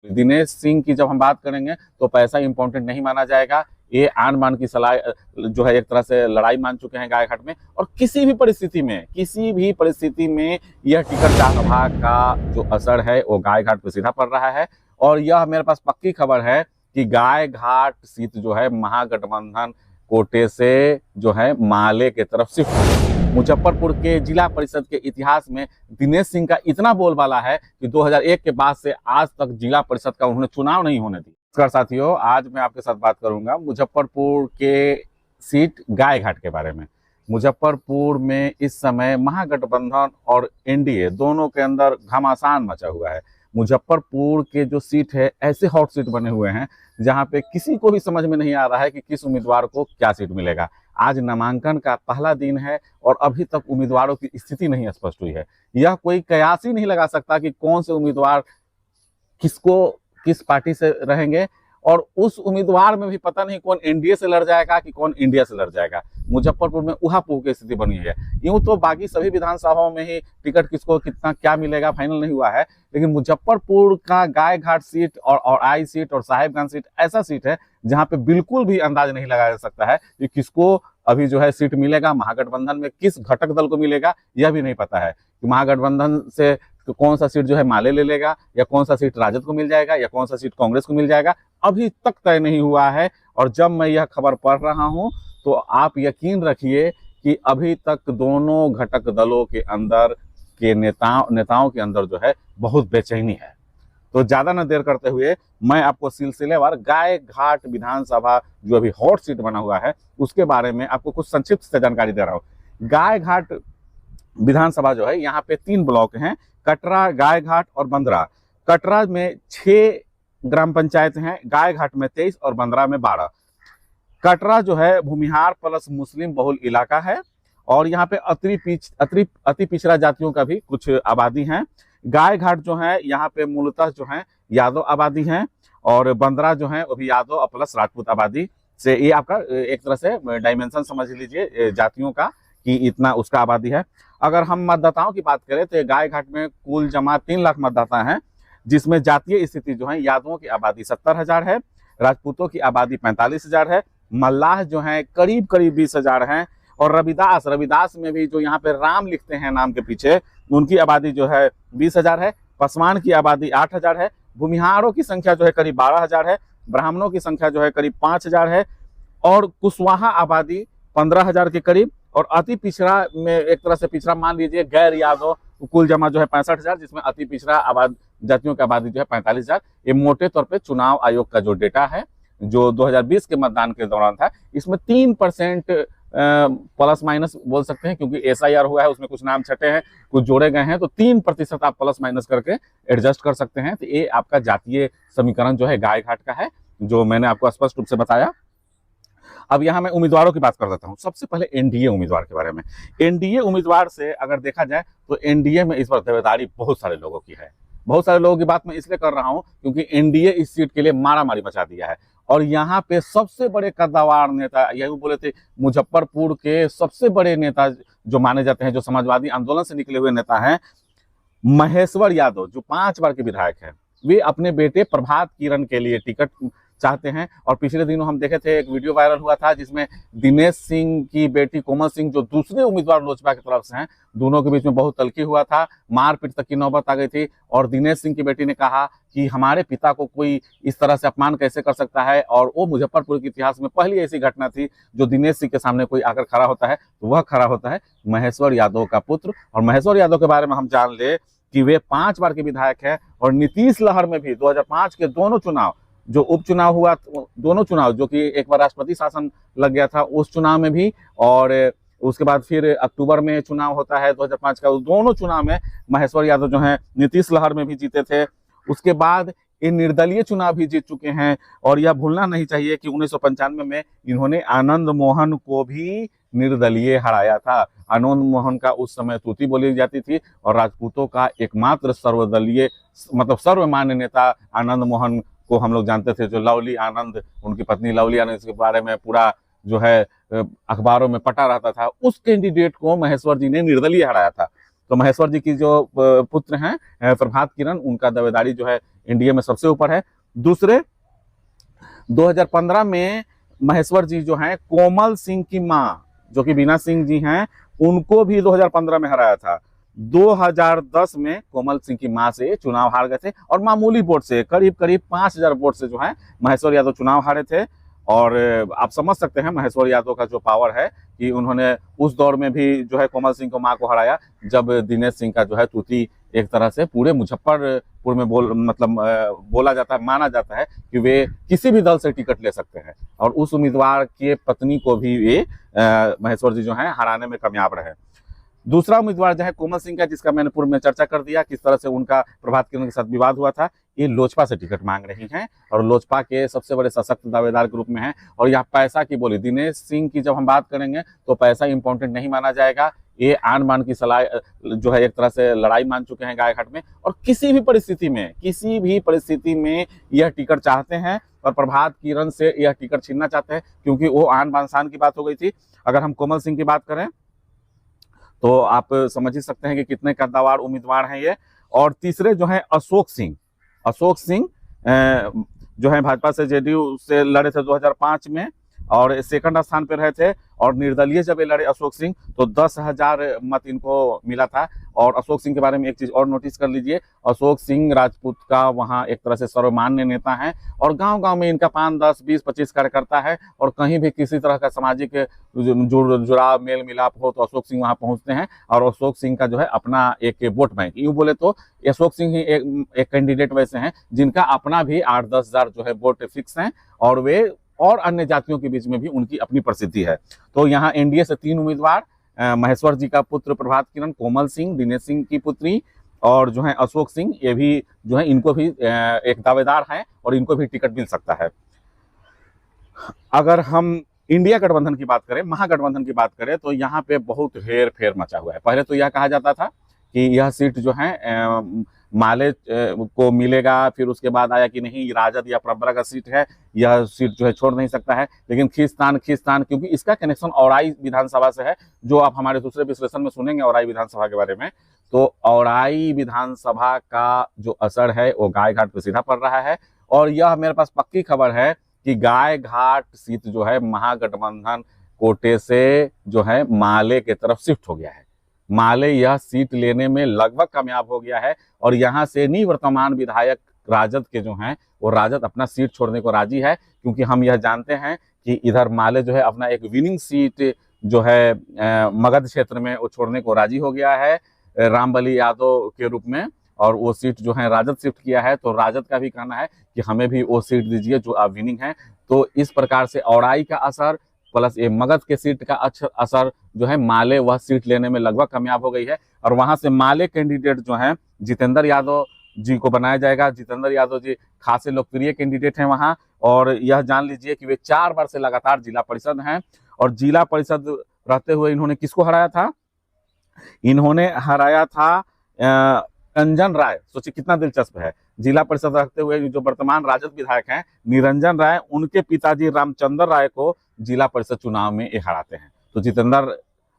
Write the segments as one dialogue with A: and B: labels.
A: दिनेश सिंह की जब हम बात करेंगे तो पैसा इंपॉर्टेंट नहीं माना जाएगा। ये आन बान की सलाह जो है एक तरह से लड़ाई मान चुके हैं गायघाट में, और किसी भी परिस्थिति में यह टिकट सभा का जो असर है वो गायघाट पर सीधा पड़ रहा है। और यह मेरे पास पक्की खबर है कि गायघाट सीट जो है महागठबंधन कोटे से जो है माले की तरफ शिफ्ट। मुजफ्फरपुर के जिला परिषद के इतिहास में दिनेश सिंह का इतना बोलबाला है कि 2001 के बाद से आज तक जिला परिषद का उन्होंने चुनाव नहीं होने दिया। नमस्कार साथियों, आज मैं आपके साथ बात करूंगा मुजफ्फरपुर के सीट गायघाट के बारे में। मुजफ्फरपुर में इस समय महागठबंधन और एनडीए दोनों के अंदर घमासान मचा हुआ है। मुजफ्फरपुर के जो सीट है ऐसे हॉट सीट बने हुए हैं जहां पे किसी को भी समझ में नहीं आ रहा है कि किस उम्मीदवार को क्या सीट मिलेगा। आज नामांकन का पहला दिन है और अभी तक उम्मीदवारों की स्थिति नहीं स्पष्ट हुई है। यह कोई कयास ही नहीं लगा सकता कि कौन से उम्मीदवार किस पार्टी से रहेंगे, और उस उम्मीदवार में भी पता नहीं कौन एनडीए से लड़ जाएगा कि कौन इंडिया से लड़ जाएगा। मुजफ्फरपुर में उहापोह की स्थिति बनी है। यूं तो बाकी सभी विधानसभाओं में ही टिकट किसको कितना क्या मिलेगा फाइनल नहीं हुआ है, लेकिन मुजफ्फरपुर का गायघाट सीट और आई सीट और साहेबगंज सीट ऐसा सीट है जहां पे बिल्कुल भी अंदाज नहीं लगाया जा सकता है कि किसको अभी जो है सीट मिलेगा। महागठबंधन में किस घटक दल को मिलेगा यह भी नहीं पता है कि महागठबंधन से कौन सा सीट जो है माले ले लेगा, या कौन सा सीट राजद को मिल जाएगा, या कौन सा सीट कांग्रेस को मिल जाएगा, अभी तक तय नहीं हुआ है। और जब मैं यह खबर पढ़ रहा हूं तो आप यकीन रखिए कि अभी तक दोनों घटक दलों के अंदर के नेताओं के अंदर जो है बहुत बेचैनी है। तो ज्यादा न देर करते हुए मैं आपको सिलसिलेवार गायघाट विधानसभा जो अभी हॉट सीट बना हुआ है उसके बारे में आपको कुछ संक्षिप्त से जानकारी दे रहा हूँ। गायघाट विधानसभा जो है यहाँ पे 3 ब्लॉक हैं, कटरा, गायघाट और बंदरा। कटरा में 6 ग्राम पंचायत हैं, गायघाट में 23 और बंदरा में 12। कटरा जो है भूमिहार प्लस मुस्लिम बहुल इलाका है और यहाँ पे अति पिछड़ा जातियों का भी कुछ आबादी है। गायघाट जो है यहाँ पे मूलतः जो है यादव आबादी है, और बंदरा जो है वो भी यादव प्लस राजपूत आबादी से, ये आपका एक तरह से डायमेंशन समझ लीजिए जातियों का कि इतना उसका आबादी है। अगर हम मतदाताओं की बात करें तो गायघाट में कुल जमा 3 लाख मतदाता हैं, जिसमें जातीय स्थिति जो है यादवों की आबादी 70,000 है, राजपूतों की आबादी 45,000 है, मल्लाह जो है करीब 20,000 हैं, और रविदास में भी जो यहाँ पे राम लिखते हैं नाम के पीछे उनकी आबादी जो है 20,000 है। पसवान की आबादी 8,000 है। भूमिहारों की संख्या जो है करीब 12,000 है। ब्राह्मणों की संख्या जो है करीब 5,000 है, और कुशवाहा आबादी 15,000 के करीब। और अति पिछड़ा में एक तरह से पिछड़ा मान लीजिए गैर यादव कुल जमा जो है 65,000, जिसमें अति पिछड़ा जातियों की आबादी जो है 45,000। ये मोटे तौर पे चुनाव आयोग का जो डेटा है जो 2020 के मतदान के दौरान था, इसमें 3% प्लस माइनस बोल सकते हैं, क्योंकि एसआईआर हुआ है उसमें कुछ नाम छटे हैं कुछ जोड़े गए हैं, तो 3% आप प्लस माइनस करके एडजस्ट कर सकते हैं। तो ये आपका जातीय समीकरण जो है गायघाट का है, जो मैंने आपको स्पष्ट रूप से बताया। अब यहाँ मैं उम्मीदवारों की बात कर देता हूँ। सबसे पहले एनडीए उम्मीदवार के बारे में। एनडीए उम्मीदवार से अगर देखा जाए तो एनडीए में इस बार दावेदारी बहुत सारे लोगों की है। बहुत सारे लोगों की बात मैं इसलिए कर रहा हूँ क्योंकि एनडीए इस सीट के लिए मारामारी मचा दिया है, और यहाँ पे सबसे बड़े कद्दावर नेता, यही बोले थे मुजफ्फरपुर के सबसे बड़े नेता जो माने जाते हैं, जो समाजवादी आंदोलन से निकले हुए नेता हैं, महेश्वर यादव, जो 5 बार के विधायक हैं, वे अपने बेटे प्रभात किरण के लिए टिकट चाहते हैं। और पिछले दिनों हम देखे थे एक वीडियो वायरल हुआ था जिसमें दिनेश सिंह की बेटी कोमल सिंह जो दूसरे उम्मीदवार लोजपा की तरफ से हैं, दोनों के बीच में बहुत तल्खी हुआ था, मारपीट तक की नौबत आ गई थी। और दिनेश सिंह की बेटी ने कहा कि हमारे पिता को कोई इस तरह से अपमान कैसे कर सकता है, और वो मुजफ्फरपुर के इतिहास में पहली ऐसी घटना थी जो दिनेश सिंह के सामने कोई आकर खड़ा होता है तो वह खड़ा होता है महेश्वर यादव का पुत्र। और महेश्वर यादव के बारे में हम जान ले कि वे 5 बार के विधायक हैं, और नीतीश लहर में भी 2005 के दोनों चुनाव, जो उपचुनाव हुआ, दोनों चुनाव जो कि एक बार राष्ट्रपति शासन लग गया था उस चुनाव में भी, और उसके बाद फिर अक्टूबर में चुनाव होता है 2005 का, उस दोनों चुनाव में महेश्वर यादव जो है नीतीश लहर में भी जीते थे। उसके बाद ये निर्दलीय चुनाव भी जीत चुके हैं, और यह भूलना नहीं चाहिए कि 1995 में इन्होंने आनंद मोहन को भी निर्दलीय हराया था। आनंद मोहन का उस समय तूती बोली जाती थी, और राजपूतों का एकमात्र सर्वदलीय मतलब सर्वमान्य नेता आनंद मोहन को हम लोग जानते थे, जो लवली आनंद, उनकी पत्नी लवली आनंद के बारे में पूरा जो है अखबारों में पटा रहता था। उस कैंडिडेट को महेश्वर जी ने निर्दलीय हराया था। तो महेश्वर जी की जो पुत्र हैं प्रभात किरण, उनका दावेदारी जो है एनडीए में सबसे ऊपर है। दूसरे 2015 में महेश्वर जी जो हैं, कोमल सिंह की मां जो कि बीना सिंह जी हैं, उनको भी 2015 में हराया था। 2010 में कोमल सिंह की मां से चुनाव हार गए थे और मामूली वोट से, करीब करीब 5000 वोट से जो है महेश्वर यादव चुनाव हारे थे। और आप समझ सकते हैं महेश्वर यादव का जो पावर है कि उन्होंने उस दौर में भी जो है कोमल सिंह को मां को हराया जब दिनेश सिंह का जो है तूती एक तरह से पूरे मुजफ्फरपुर में बोला जाता है, माना जाता है कि वे किसी भी दल से टिकट ले सकते हैं। और उस उम्मीदवार के पत्नी को भी वे महेश्वर जी जो है हराने में कामयाब रहे। दूसरा उम्मीदवार जो है कोमल सिंह का, जिसका मैंने पूर्व में चर्चा कर दिया किस तरह से उनका प्रभात किरण के साथ विवाद हुआ था। ये लोजपा से टिकट मांग रही हैं और लोजपा के सबसे बड़े सशक्त दावेदार के रूप में है। और यह पैसा की बोली, दिनेश सिंह की जब हम बात करेंगे तो पैसा इंपॉर्टेंट नहीं माना जाएगा। ये आन बान की सलाह जो है एक तरह से लड़ाई मान चुके हैं गायघाट में। और किसी भी परिस्थिति में यह टिकट चाहते हैं और प्रभात किरण से यह टिकट छीनना चाहते हैं, क्योंकि वो आन बान शान की बात हो गई थी। अगर हम कोमल सिंह की बात करें तो आप समझ ही सकते हैं कि कितने कद्दावर उम्मीदवार हैं ये। और तीसरे जो है अशोक सिंह जो है भाजपा से जेडीयू से लड़े थे 2005 में और सेकंड स्थान पर रहे थे। और निर्दलीय जब ये लड़े अशोक सिंह तो 10,000 मत इनको मिला था। और अशोक सिंह के बारे में एक चीज और नोटिस कर लीजिए, अशोक सिंह राजपूत का वहाँ एक तरह से सर्वमान्य नेता है और गांव-गांव में इनका 5, 10, 20, 25 कार्यकर्ता है। और कहीं भी किसी तरह का सामाजिक जुड़ाव मेल मिलाप हो तो अशोक सिंह वहाँ पहुंचते हैं। और अशोक सिंह का जो है अपना एक वोट बैंक, यूँ बोले तो अशोक सिंह ही एक कैंडिडेट वैसे हैं जिनका अपना भी 8-10 हजार जो है वोट फिक्स हैं। और वे और अन्य जातियों के बीच में भी उनकी अपनी प्रसिद्धि है। तो यहाँ एनडीए से 3 उम्मीदवार, महेश्वर जी का पुत्र प्रभात किरण, कोमल सिंह, दिनेश सिंह की पुत्री और जो है अशोक सिंह, ये भी जो है इनको भी एक दावेदार हैं और इनको भी टिकट मिल सकता है। अगर हम इंडिया गठबंधन की बात करें, महागठबंधन की बात करें, तो यहाँ पे बहुत हेर फेर मचा हुआ है। पहले तो यह कहा जाता था कि यह सीट जो है माले को मिलेगा, फिर उसके बाद आया कि नहीं राजद या परंपरा का सीट है, यह सीट जो है छोड़ नहीं सकता है। लेकिन खींचतान क्योंकि इसका कनेक्शन औराई विधानसभा से है, जो आप हमारे दूसरे विश्लेषण में सुनेंगे औराई विधानसभा के बारे में। तो औराई विधानसभा का जो असर है वो गायघाट पे सीधा पड़ रहा है। और यह मेरे पास पक्की खबर है कि गायघाट सीट जो है महागठबंधन कोटे से जो है माले की तरफ शिफ्ट हो गया है। माले यह सीट लेने में लगभग कामयाब हो गया है और यहाँ से निवर्तमान विधायक राजद के जो हैं वो राजद अपना सीट छोड़ने को राजी है, क्योंकि हम यह जानते हैं कि इधर माले जो है अपना एक विनिंग सीट जो है मगध क्षेत्र में वो छोड़ने को राजी हो गया है रामबली यादव के रूप में। और वो सीट जो है राजद शिफ्ट किया है, तो राजद का भी कहना है कि हमें भी वो सीट दीजिए जो अब विनिंग है। तो इस प्रकार से औराई का असर प्लस ये मगध के सीट का असर जो है माले वह सीट लेने में लगभग कामयाब हो गई है। और वहां से माले कैंडिडेट जो हैं जितेंद्र यादव जी को बनाया जाएगा। जितेंद्र यादव जी खासे लोकप्रिय कैंडिडेट हैं वहां। और यह जान लीजिए कि वे 4 बार से लगातार जिला परिषद हैं। और जिला परिषद रहते हुए इन्होंने किसको हराया था? इन्होंने हराया था निरंजन राय। सोचिए कितना दिलचस्प है, जिला परिषद रखते हुए जो वर्तमान राजद विधायक हैं निरंजन राय, उनके पिताजी रामचंद्र राय को जिला परिषद चुनाव में ये हराते हैं। तो जितेंद्र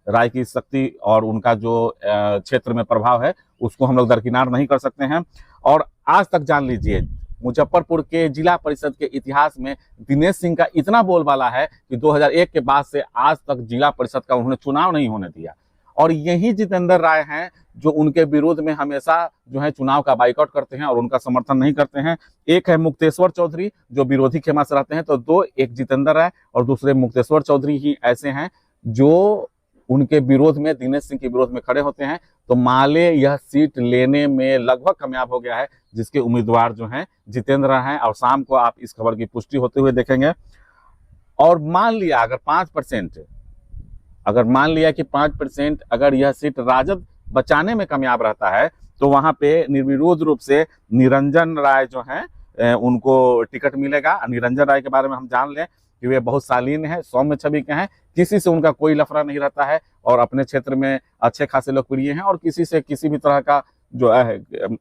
A: राय की शक्ति और उनका जो क्षेत्र में प्रभाव है उसको हम लोग दरकिनार नहीं कर सकते हैं। और आज तक जान लीजिए मुजफ्फरपुर के जिला परिषद के इतिहास में दिनेश सिंह का इतना बोलबाला है कि 2001 के बाद से आज तक जिला परिषद का उन्होंने चुनाव नहीं होने दिया। और यही जितेंद्र राय हैं जो उनके विरोध में हमेशा जो है चुनाव का बाइकआउट करते हैं और उनका समर्थन नहीं करते हैं। एक है मुक्तेश्वर चौधरी जो विरोधी खेमा से रहते हैं, तो 2, एक जितेंद्र राय और दूसरे मुक्तेश्वर चौधरी ही ऐसे हैं जो उनके विरोध में, दिनेश सिंह के विरोध में खड़े होते हैं। तो माले यह सीट लेने में लगभग कामयाब हो गया है, जिसके उम्मीदवार जो हैं जितेंद्र हैं। और शाम को आप इस खबर की पुष्टि होते हुए देखेंगे। और मान लिया अगर 5%, अगर मान लिया कि 5% अगर यह सीट राजद बचाने में कामयाब रहता है, तो वहां पे निर्विरोध रूप से निरंजन राय जो हैं उनको टिकट मिलेगा। निरंजन राय के बारे में हम जान लें कि वे बहुत शालीन हैं, सौम्य छवि के हैं, किसी से उनका कोई लफड़ा नहीं रहता है और अपने क्षेत्र में अच्छे खासे लोकप्रिय हैं और किसी से किसी भी तरह का जो है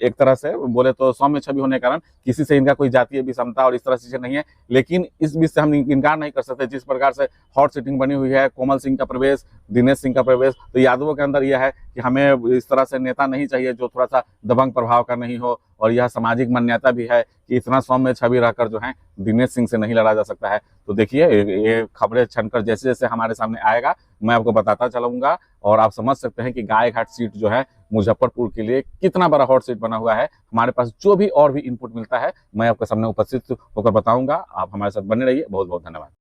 A: एक तरह से बोले तो सौम्य छवि होने के कारण किसी से इनका कोई जातीय विषमता और इस तरह से चीजें नहीं है। लेकिन इस बीच से हम इनकार नहीं कर सकते, जिस प्रकार से हॉट सीटिंग बनी हुई है, कोमल सिंह का प्रवेश, दिनेश सिंह का प्रवेश, तो यादवों के अंदर यह है कि हमें इस तरह से नेता नहीं चाहिए जो थोड़ा सा दबंग प्रभाव का नहीं हो। और यह सामाजिक मान्यता भी है कि इतना सौम्य छवि रहकर जो है दिनेश सिंह से नहीं लड़ा जा सकता है। तो देखिए ये खबरें छनकर जैसे जैसे हमारे सामने आएगा मैं आपको बताता चलूंगा, और आप समझ सकते हैं कि गायघाट सीट जो है मुजफ्फरपुर के लिए कितना बड़ा हॉट सीट बना हुआ है। हमारे पास जो भी और भी इनपुट मिलता है मैं आपके सामने उपस्थित होकर बताऊंगा। आप हमारे साथ बने रहिए। बहुत बहुत धन्यवाद।